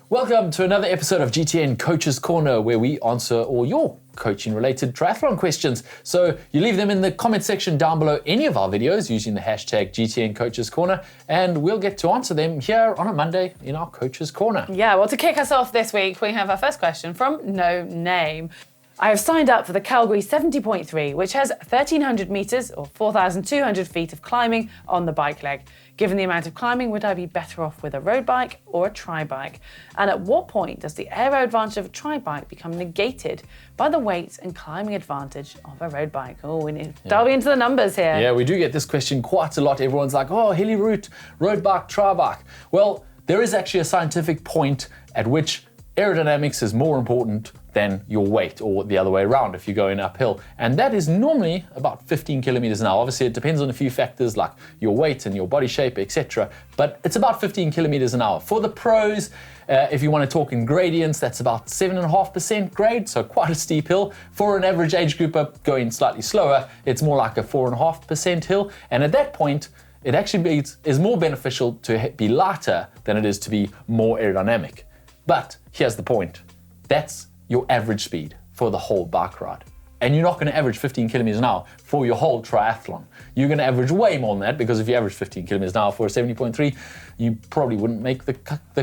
Welcome to another episode of GTN Coach's Corner, where we answer all your coaching-related triathlon questions. So you leave them in the comment section down below any of our videos using the hashtag GTN Coach's Corner, and we'll get to answer them here on a Monday in our Coach's Corner. Yeah, well, to kick us off this week, we have our first question from No Name. I have signed up for the Calgary 70.3, which has 1,300 metres or 4,200 feet of climbing on the bike leg. Given the amount of climbing, would I be better off with a road bike or a tri-bike? And at what point does the aero advantage of a tri-bike become negated by the weight and climbing advantage of a road bike? Oh, we need to delve into the numbers here. Yeah, we do get this question quite a lot. Everyone's like, oh, hilly route, road bike, tri-bike. Well, there is actually a scientific point at which aerodynamics is more important than your weight, or the other way around if you're going uphill. And that is normally about 15 kilometers an hour. Obviously, it depends on a few factors like your weight and your body shape, etc. But it's about 15 kilometers an hour. For the pros, if you want to talk in gradients, that's about 7.5% grade, so quite a steep hill. For an average age grouper going slightly slower, it's more like a 4.5% hill. And at that point, it actually is more beneficial to be lighter than it is to be more aerodynamic. But here's the point. That's your average speed for the whole bike ride. And you're not going to average 15 kilometers an hour for your whole triathlon. You're going to average way more than that, because if you average 15 kilometers an hour for a 70.3, you probably wouldn't make the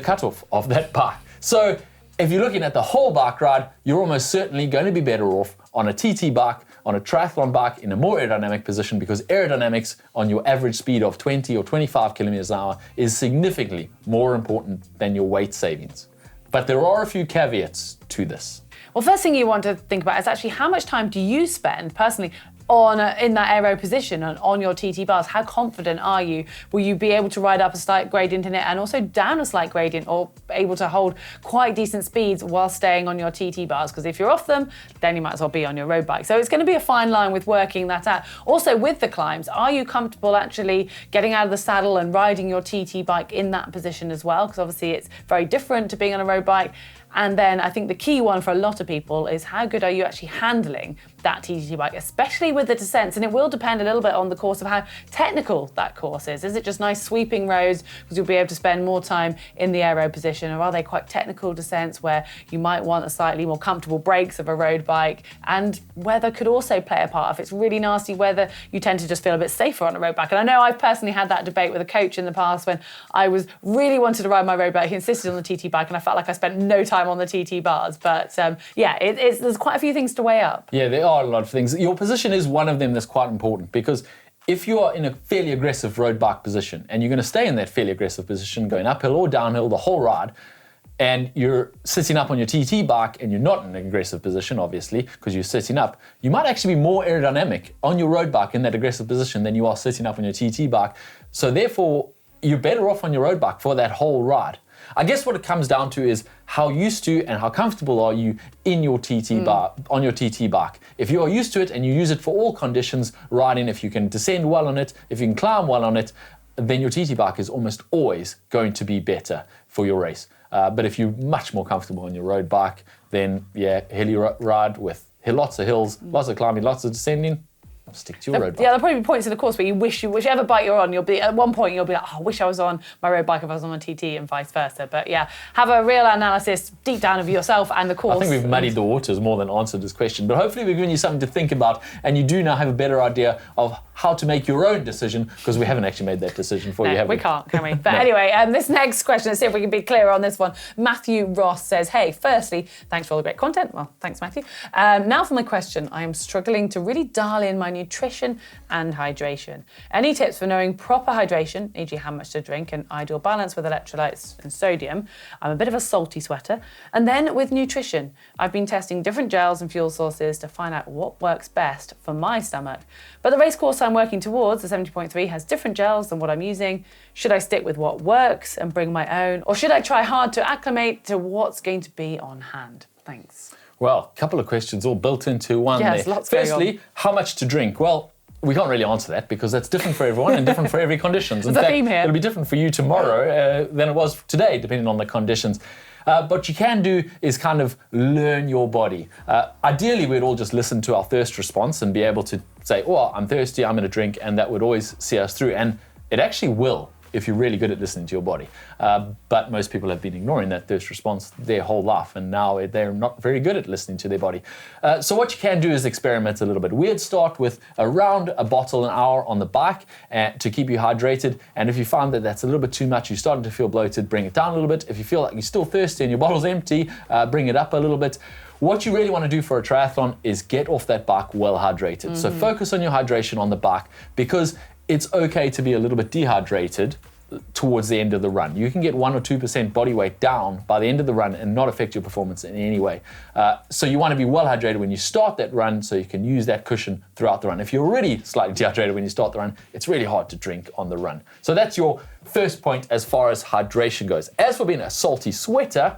cutoff of that bike. So if you're looking at the whole bike ride, you're almost certainly going to be better off on a TT bike, on a triathlon bike in a more aerodynamic position, because aerodynamics on your average speed of 20 or 25 kilometers an hour is significantly more important than your weight savings. But there are a few caveats to this. Well, first thing you want to think about is actually how much time do you spend personally in that aero position and on your TT bars? How confident are you? Will you be able to ride up a slight gradient in it and also down a slight gradient, or able to hold quite decent speeds while staying on your TT bars? Because if you're off them, then you might as well be on your road bike. So it's going to be a fine line with working that out. Also with the climbs, are you comfortable actually getting out of the saddle and riding your TT bike in that position as well? Because obviously it's very different to being on a road bike. And then I think the key one for a lot of people is how good are you actually handling that TT bike, especially with the descents. And it will depend a little bit on the course of how technical that course is. Is it just nice sweeping roads because you'll be able to spend more time in the aero position, or are they quite technical descents where you might want a slightly more comfortable brakes of a road bike? And weather could also play a part. If it's really nasty weather, you tend to just feel a bit safer on a road bike. And I know I've personally had that debate with a coach in the past when I was really wanted to ride my road bike. He insisted on the TT bike and I felt like I spent no time on the TT bars. But there's quite a few things to weigh up. Yeah, there are a lot of things. Your position is one of them that's quite important, because if you are in a fairly aggressive road bike position and you're going to stay in that fairly aggressive position going uphill or downhill the whole ride, and you're sitting up on your TT bike and you're not in an aggressive position, obviously, because you're sitting up, you might actually be more aerodynamic on your road bike in that aggressive position than you are sitting up on your TT bike. So therefore, you're better off on your road bike for that whole ride. I guess what it comes down to is how used to and how comfortable are you in your TT on your TT bike. If you are used to it and you use it for all conditions, riding, if you can descend well on it, if you can climb well on it, then your TT bike is almost always going to be better for your race. But if you're much more comfortable on your road bike, then hilly ride with lots of hills, lots of climbing, lots of descending, stick to your road bike. Yeah, there'll probably be points in the course where whichever bike you're on, at one point you'll be like, oh, I wish I was on my road bike if I was on my TT, and vice versa. But yeah, have a real analysis deep down of yourself and the course. I think we've muddied the waters more than answered this question, but hopefully we've given you something to think about, and you do now have a better idea of how to make your own decision, because we haven't actually made that decision for you, have we? We can't, can we? But anyway, this next question, let's see if we can be clearer on this one. Matthew Ross says, hey, firstly, thanks for all the great content. Well, thanks, Matthew. Now for my question. I am struggling to really dial in my nutrition and hydration. Any tips for knowing proper hydration, e.g. how much to drink, and ideal balance with electrolytes and sodium? I'm a bit of a salty sweater. And then with nutrition, I've been testing different gels and fuel sources to find out what works best for my stomach. But the race course I'm working towards, the 70.3, has different gels than what I'm using. Should I stick with what works and bring my own? Or should I try hard to acclimate to what's going to be on hand? Thanks. Well, a couple of questions all built into one there. Lots going on. Firstly, how much to drink? Well, we can't really answer that because that's different for everyone and different for every conditions. In fact, it'll be different for you tomorrow than it was today, depending on the conditions. What you can do is kind of learn your body. Ideally, we'd all just listen to our thirst response and be able to say, oh, I'm thirsty, I'm going to drink, and that would always see us through. And it actually will if you're really good at listening to your body. But most people have been ignoring that thirst response their whole life, and now they're not very good at listening to their body. So what you can do is experiment a little bit. We'd start with around a bottle an hour on the bike to keep you hydrated, and if you find that that's a little bit too much, you're starting to feel bloated, bring it down a little bit. If you feel like you're still thirsty and your bottle's empty, bring it up a little bit. What you really want to do for a triathlon is get off that bike well hydrated. So focus on your hydration on the bike, because it's okay to be a little bit dehydrated towards the end of the run. You can get 1 or 2% body weight down by the end of the run and not affect your performance in any way. So you want to be well hydrated when you start that run, so you can use that cushion throughout the run. If you're already slightly dehydrated when you start the run, it's really hard to drink on the run. So that's your first point as far as hydration goes. As for being a salty sweater,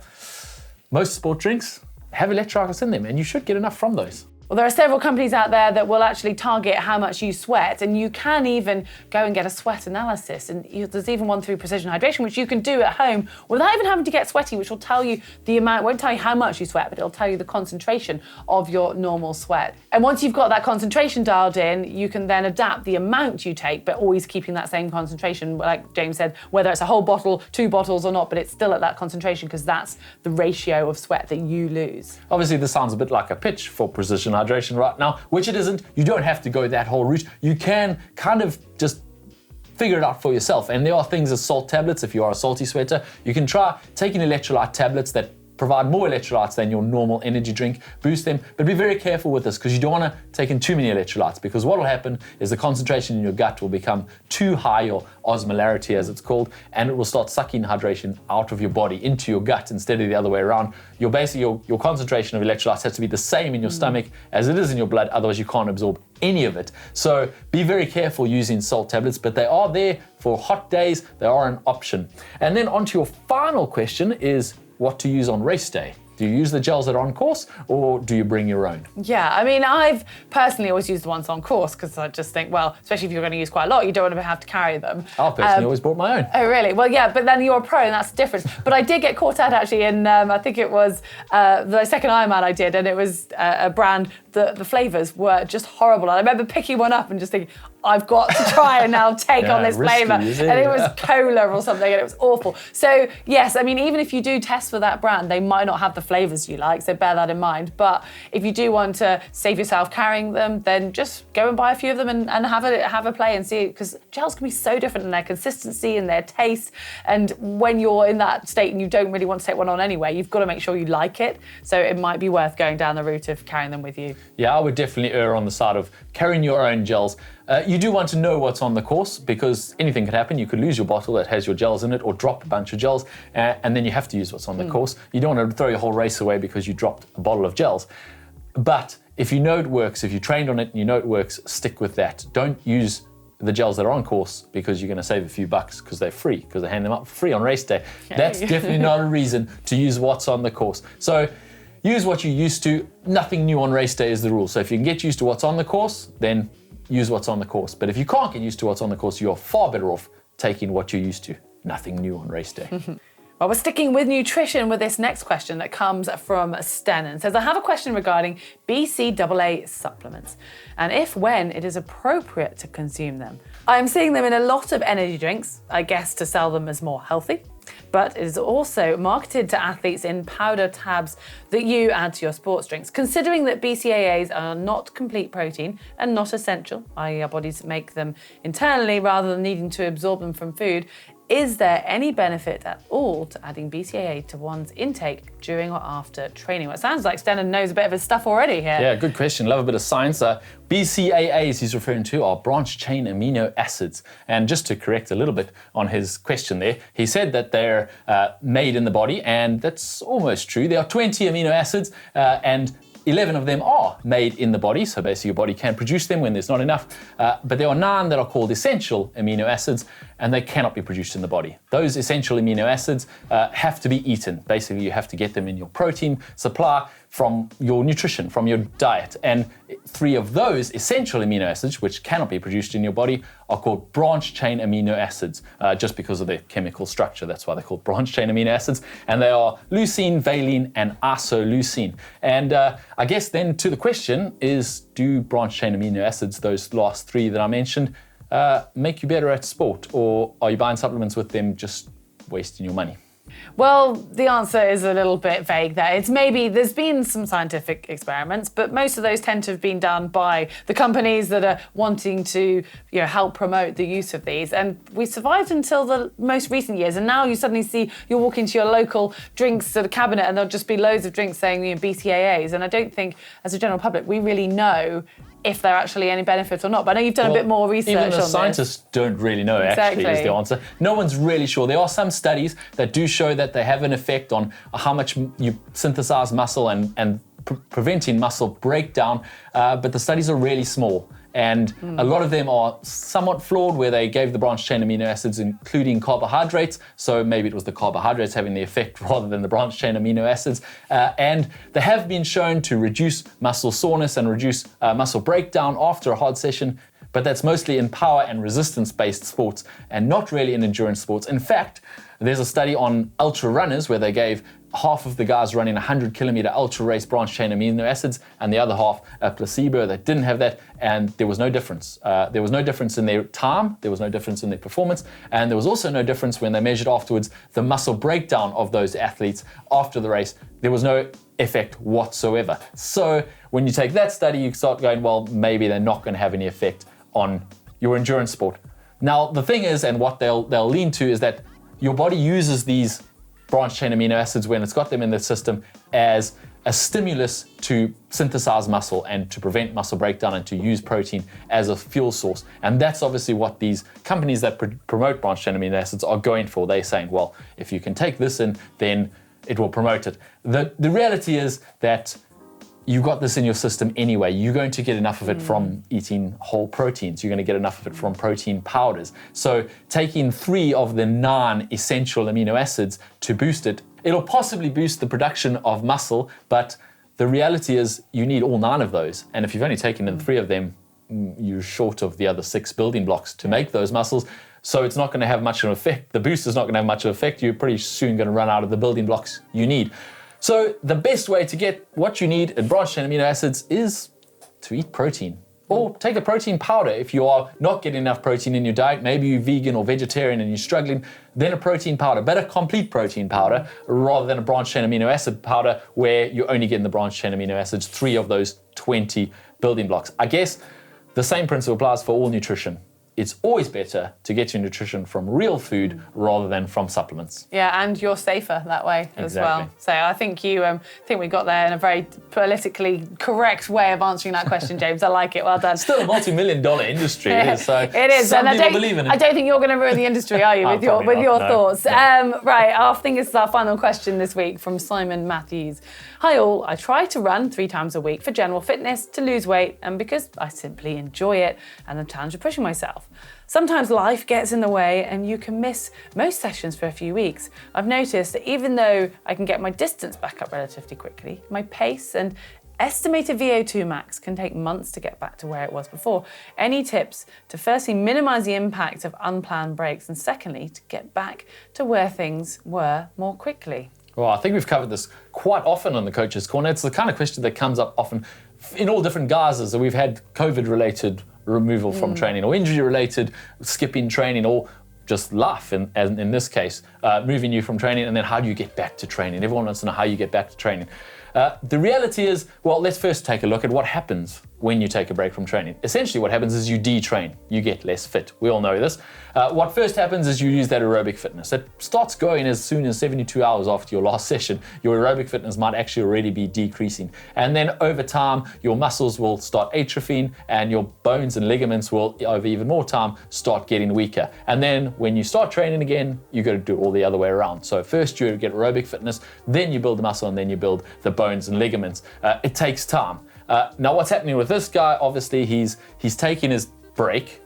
most sport drinks have electrolytes in them, and you should get enough from those. Well, there are several companies out there that will actually target how much you sweat, and you can even go and get a sweat analysis. And there's even one through Precision Hydration, which you can do at home without even having to get sweaty, which will tell you the amount, won't tell you how much you sweat, but it'll tell you the concentration of your normal sweat. And once you've got that concentration dialed in, you can then adapt the amount you take, but always keeping that same concentration, like James said, whether it's a whole bottle, 2 bottles or not, but it's still at that concentration, because that's the ratio of sweat that you lose. Obviously, this sounds a bit like a pitch for precision hydration right now, which it isn't. You don't have to go that whole route. You can kind of just figure it out for yourself. And there are things as salt tablets. If you are a salty sweater, you can try taking electrolyte tablets that provide more electrolytes than your normal energy drink, boost them, but be very careful with this, because you don't want to take in too many electrolytes, because what will happen is the concentration in your gut will become too high, or osmolarity as it's called, and it will start sucking hydration out of your body into your gut instead of the other way around. Your concentration of electrolytes has to be the same in your stomach as it is in your blood, otherwise you can't absorb any of it. So be very careful using salt tablets, but they are there for hot days. They are an option. And then on to your final question is what to use on race day. Do you use the gels that are on course, or do you bring your own? Yeah, I mean, I've personally always used the ones on course, because I just think, well, especially if you're going to use quite a lot, you don't want to have to carry them. I personally always brought my own. Oh, really? Well, yeah, but then you're a pro, and that's the difference. But I did get caught out, actually, in, I think it was the second Ironman I did, and it was a brand, the flavours were just horrible. And I remember picking one up and just thinking, I've got to try and now take on this flavour. And it was cola or something, and it was awful. So, yes, I mean, even if you do test for that brand, they might not have the flavours you like, so bear that in mind. But if you do want to save yourself carrying them, then just go and buy a few of them and have a play and see, because gels can be so different in their consistency and their taste. And when you're in that state and you don't really want to take one on anyway, you've got to make sure you like it. So it might be worth going down the route of carrying them with you. Yeah, I would definitely err on the side of carrying your own gels. You do want to know what's on the course, because anything could happen. You could lose your bottle that has your gels in it, or drop a bunch of gels, and then you have to use what's on the course. You don't want to throw your whole race away because you dropped a bottle of gels. But if you know it works, if you trained on it and you know it works, stick with that. Don't use the gels that are on course because you're going to save a few bucks because they're free, because they hand them out for free on race day. Okay. That's definitely not a reason to use what's on the course. So use what you're used to. Nothing new on race day is the rule. So if you can get used to what's on the course, then use what's on the course. But if you can't get used to what's on the course, you're far better off taking what you're used to. Nothing new on race day. Well, we're sticking with nutrition with this next question that comes from Sten, and says, I have a question regarding BCAA supplements, and when it is appropriate to consume them. I am seeing them in a lot of energy drinks, I guess to sell them as more healthy, but it is also marketed to athletes in powder tabs that you add to your sports drinks. Considering that BCAAs are not complete protein and not essential, i.e. our bodies make them internally rather than needing to absorb them from food, is there any benefit at all to adding BCAA to one's intake during or after training? Well, it sounds like Sten knows a bit of his stuff already here. Yeah, good question. Love a bit of science. BCAAs he's referring to are branch chain amino acids. And just to correct a little bit on his question there, he said that they're made in the body, and that's almost true. There are 20 amino acids, and 11 of them are made in the body, so basically your body can produce them when there's not enough, but there are 9 that are called essential amino acids, and they cannot be produced in the body. Those essential amino acids have to be eaten. Basically, you have to get them in your protein supply from your nutrition, from your diet. And 3 of those essential amino acids, which cannot be produced in your body, are called branch chain amino acids, just because of their chemical structure. That's why they're called branch chain amino acids. And they are leucine, valine, and isoleucine. And I guess then to the question is, do branch chain amino acids, those last 3 that I mentioned, make you better at sport, or are you buying supplements with them just wasting your money? Well, the answer is a little bit vague there. It's maybe there's been some scientific experiments, but most of those tend to have been done by the companies that are wanting to, help promote the use of these. And we survived until the most recent years. And now you suddenly see you're walking to your local drinks sort of cabinet and there'll just be loads of drinks saying BCAAs. And I don't think, as a general public, we really know if there are actually any benefits or not. But I know you've done a bit more research on this. Even the scientists don't really know, actually, is the answer. No one's really sure. There are some studies that do show that they have an effect on how much you synthesize muscle and preventing muscle breakdown, but the studies are really small. And a lot of them are somewhat flawed, where they gave the branched-chain amino acids, including carbohydrates. So maybe it was the carbohydrates having the effect rather than the branched-chain amino acids. And they have been shown to reduce muscle soreness and reduce muscle breakdown after a hard session. But that's mostly in power and resistance-based sports and not really in endurance sports. In fact, there's a study on ultra runners where they gave half of the guys running a 100-kilometer ultra race branched-chain amino acids and the other half a placebo that didn't have that, and there was no difference. There was no difference in their time, there was no difference in their performance, and there was also no difference when they measured afterwards the muscle breakdown of those athletes after the race. There was no effect whatsoever. So when you take that study, you start going, well, maybe they're not going to have any effect on your endurance sport. Now, the thing is, and what they'll lean to, is that your body uses these branched-chain amino acids when it's got them in the system as a stimulus to synthesize muscle and to prevent muscle breakdown and to use protein as a fuel source. And that's obviously what these companies that promote branched-chain amino acids are going for. They're saying, well, if you can take this in, then it will promote it. The reality is that you got this in your system anyway. You're going to get enough of it from eating whole proteins. You're going to get enough of it from protein powders. So taking 3 of the 9 essential amino acids to boost it, it'll possibly boost the production of muscle, but the reality is you need all 9 of those. And if you've only taken in 3 of them, you're short of the other 6 building blocks to make those muscles. So it's not going to have much of an effect. The boost is not going to have much of an effect. You're pretty soon going to run out of the building blocks you need. So the best way to get what you need in branched-chain amino acids is to eat protein. Or take a protein powder if you are not getting enough protein in your diet. Maybe you're vegan or vegetarian and you're struggling, then a protein powder, but a complete protein powder rather than a branched-chain amino acid powder where you're only getting the branched-chain amino acids, 3 of those 20 building blocks. I guess the same principle applies for all nutrition. It's always better to get your nutrition from real food rather than from supplements. Yeah, and you're safer that way as well. So I think we got there in a very politically correct way of answering that question, James. I like it. Well done. Still a multi-million-dollar industry. So it is. Some people believe in it. I don't think you're going to ruin the industry, are you, with your thoughts? No. Right. I think this is our final question this week from Simon Matthews. Hi all. I try to run 3 times a week for general fitness, to lose weight, and because I simply enjoy it and the challenge of pushing myself. Sometimes life gets in the way and you can miss most sessions for a few weeks. I've noticed that even though I can get my distance back up relatively quickly, my pace and estimated VO2 max can take months to get back to where it was before. Any tips to firstly minimize the impact of unplanned breaks, and secondly to get back to where things were more quickly? Well, I think we've covered this quite often on the Coach's Corner. It's the kind of question that comes up often in all different guises. So we've had COVID-related removal from training, or injury-related skipping training, or just life in this case, moving you from training, and then how do you get back to training? Everyone wants to know how you get back to training. The reality is, well, let's first take a look at what happens when you take a break from training. Essentially what happens is you detrain, you get less fit. We all know this. What first happens is you use that aerobic fitness. It starts going as soon as 72 hours after your last session. Your aerobic fitness might actually already be decreasing. And then over time, your muscles will start atrophying and your bones and ligaments will, over even more time, start getting weaker. And then when you start training again, you got to do all the other way around. So first you get aerobic fitness, then you build the muscle, and then you build the bones and ligaments. It takes time. Now what's happening with this guy, obviously he's taking his break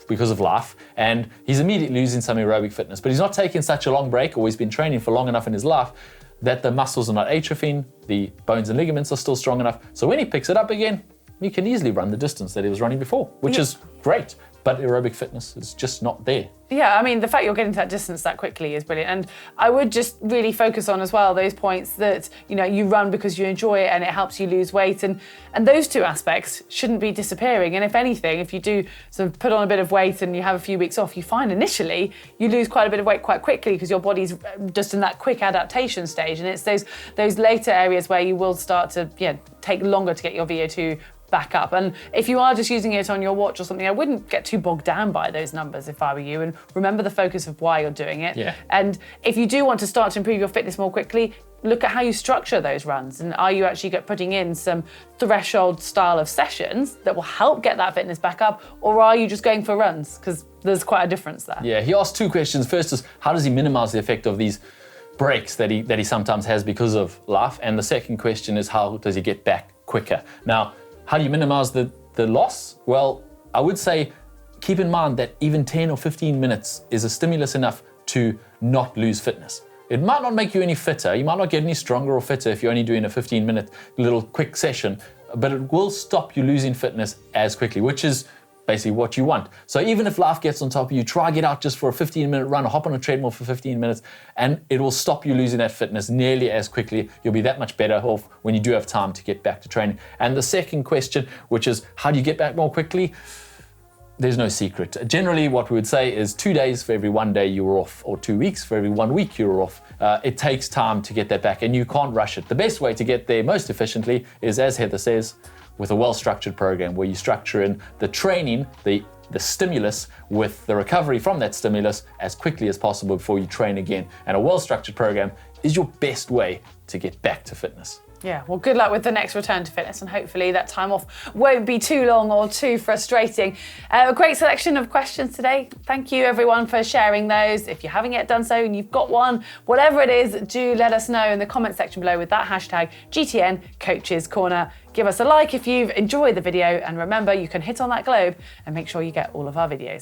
because of life, and he's immediately losing some aerobic fitness, but he's not taking such a long break, or he's been training for long enough in his life that the muscles are not atrophying, the bones and ligaments are still strong enough. So when he picks it up again, he can easily run the distance that he was running before, which is great. but aerobic fitness is just not there. Yeah, I mean, the fact you're getting to that distance that quickly is brilliant. And I would just really focus on as well those points that, you know, you run because you enjoy it and it helps you lose weight. And those two aspects shouldn't be disappearing. And if anything, if you do sort of put on a bit of weight and you have a few weeks off, you find initially you lose quite a bit of weight quite quickly because your body's just in that quick adaptation stage. And it's those later areas where you will start to take longer to get your VO2 back up. And if you are just using it on your watch or something, I wouldn't get too bogged down by those numbers if I were you, and remember the focus of why you're doing it. Yeah. And if you do want to start to improve your fitness more quickly, look at how you structure those runs, and are you actually putting in some threshold style of sessions that will help get that fitness back up, or are you just going for runs? Because there's quite a difference there. Yeah, he asked two questions. First is, how does he minimize the effect of these breaks that he sometimes has because of life? And the second question is, how does he get back quicker? Now, how do you minimize the loss? Well, I would say keep in mind that even 10 or 15 minutes is a stimulus enough to not lose fitness. It might not make you any fitter, you might not get any stronger or fitter if you're only doing a 15-minute little quick session, but it will stop you losing fitness as quickly, which is basically what you want. So even if life gets on top of you, try get out just for a 15-minute run or hop on a treadmill for 15 minutes, and it will stop you losing that fitness nearly as quickly. You'll be that much better off when you do have time to get back to training. And the second question, which is, how do you get back more quickly? There's no secret. Generally, what we would say is 2 days for every 1 day you were off, or 2 weeks for every 1 week you were off. It takes time to get that back, and you can't rush it. The best way to get there most efficiently is, as Heather says, with a well-structured program where you structure in the training, the stimulus, with the recovery from that stimulus as quickly as possible before you train again. And a well-structured program is your best way to get back to fitness. Yeah, well, good luck with the next return to fitness, and hopefully that time off won't be too long or too frustrating. A great selection of questions today. Thank you, everyone, for sharing those. If you haven't yet done so and you've got one, whatever it is, do let us know in the comment section below with that hashtag GTN Coaches Corner. Give us a like if you've enjoyed the video, and remember, you can hit on that globe and make sure you get all of our videos.